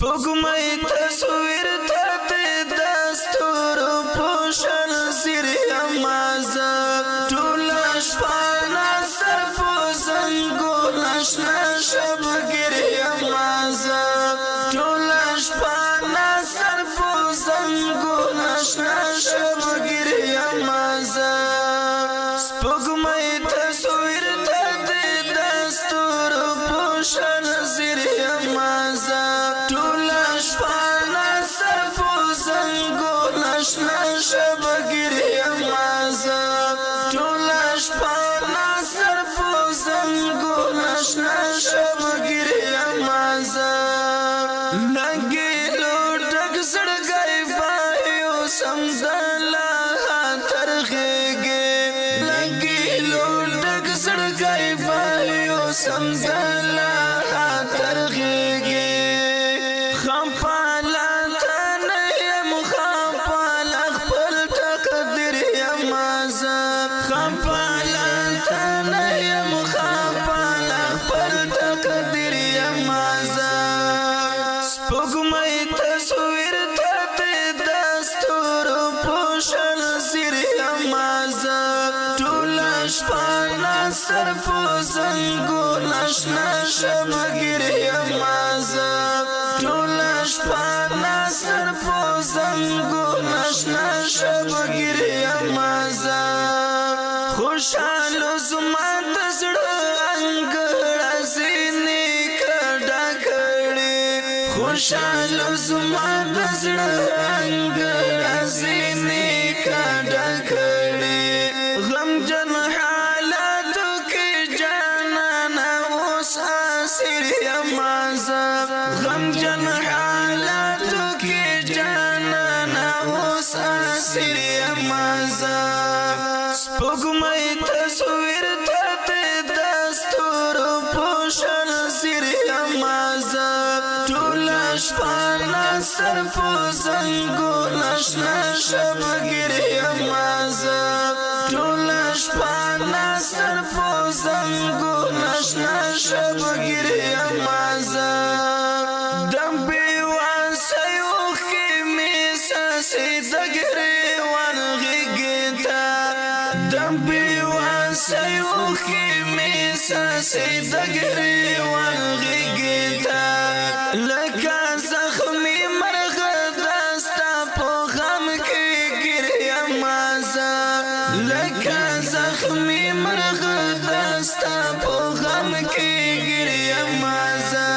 سپوږمۍ تصویر ته د دستورو پوشل زیر یما زه ټوله شپه ناصرف و زنګون اشنا شبګیر یما زه ټوله شپه ناصرف و زنګون اشنا شبګیر یما زه سپوږمۍ تصویر ته د دستورو پوشل زیر یما زه ټوله شپه ناصرف و زنګون اشنا شبګیر یما زه ټوله شپه ناصرف و زنګون اشنا شبګیر یما زه لګي لوټک زړګي پایو سمزلا ترخېږي لګي لوټک زړګي پایو سمزلا ترخېږي سپوږمۍ تصویر ته د دستورو پوشل زیر یما زه ټوله شپه ناصرف و زنګون اشنا شبګیر یما زه ټوله شپه ناصرف و زنګون اشنا شبګیر یما زه خوشحال زما د زړه انګړه ځینې کډه کړې خوشحال زما د زړه انګړه ځینې کډه کړې غمجن حالاتو کې جانانه اوس اسیر یما زه غمجن حالاتو کې جانانه اوس اسیر یما زه سپوږمۍ تصویر ته د دستورو پوشل زیر یما زه ټوله شپه ناصرف و زنګون اشنا شبګیر یما زه ټوله شپه ناصرف و زنګون اشنا شبګیر یما زه د بېواسۍ اوښکې مې څاڅي د ګریوان غېږې ته د بېواسۍ اوښکې مې څاڅي د ګریوان غېږې ته لکه زخمي مرغه دا ستا په غم کې ګیر یما زه لکه زخمي مرغه دا ستا په غم کې ګیر یما زه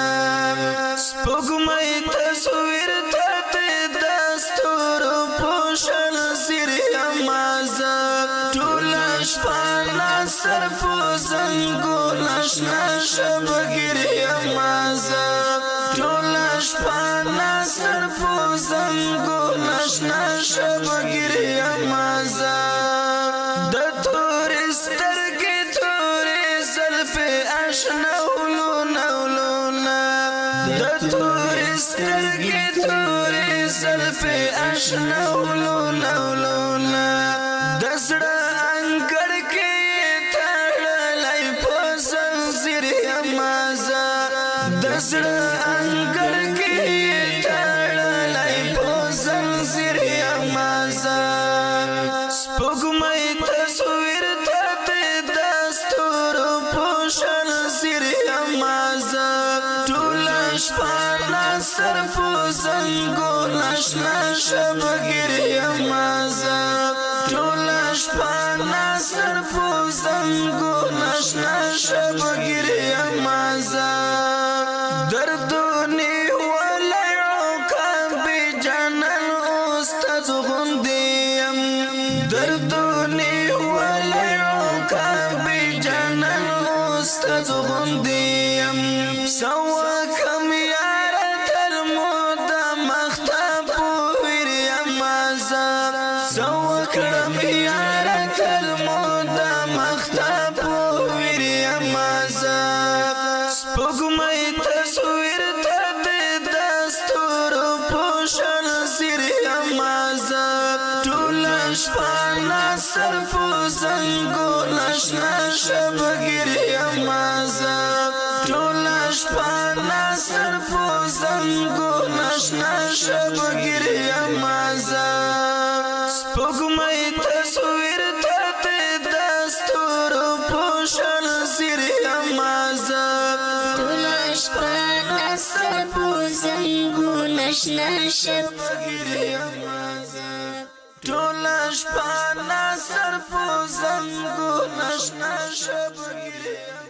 سپوږمۍ تصویر ته د دستورو پوشل زیر یما زه ټوله شپه ناصرف و زنګون اشنا شبګیر یما زه ټوله شپه ناصرف و زنګون اشنا شبګیر یما زه د تورې سترګې تورې زلفې اشنا ولونه ولونه د تورې سترګې تورې زلفې اشنا ولونه ولونه د زړه انګړ کې تړلی په زنځیر یما زه د زړه انګړ کې تړلی په زنځیر یما زه سپوږمۍ تصویر ته د دستورو پوشل زیر یما زه ټوله شپه ناصرف و زنګون اشنا شبګیر یما زه ټوله شپه ناصرف و زنګون اشنا شبګیر یما زه دردونی ولی عقاب جانان استاد غندیم دردونی ولی عقاب جانان استاد غندیم سوکم یارا تلمود مختاب ویر یما زه سوکم یارا تلمود مختاب ویر یما زه سپوږمۍ تصویر ته د دستورو پوشل زیر یما زه ټوله شپه ناصرف و زنګون اشنا شبګیر یما زه ټوله شپه ناصرف و زنګون ناشنا شبگیر یمازا سپوږمۍ تصویر ته دستور پوشل سیر یمازا ټوله شپه ناڅر په زنګو نشنا شبګیر یمازه ټوله شپه ناڅر په زنګو نشنا شبګیر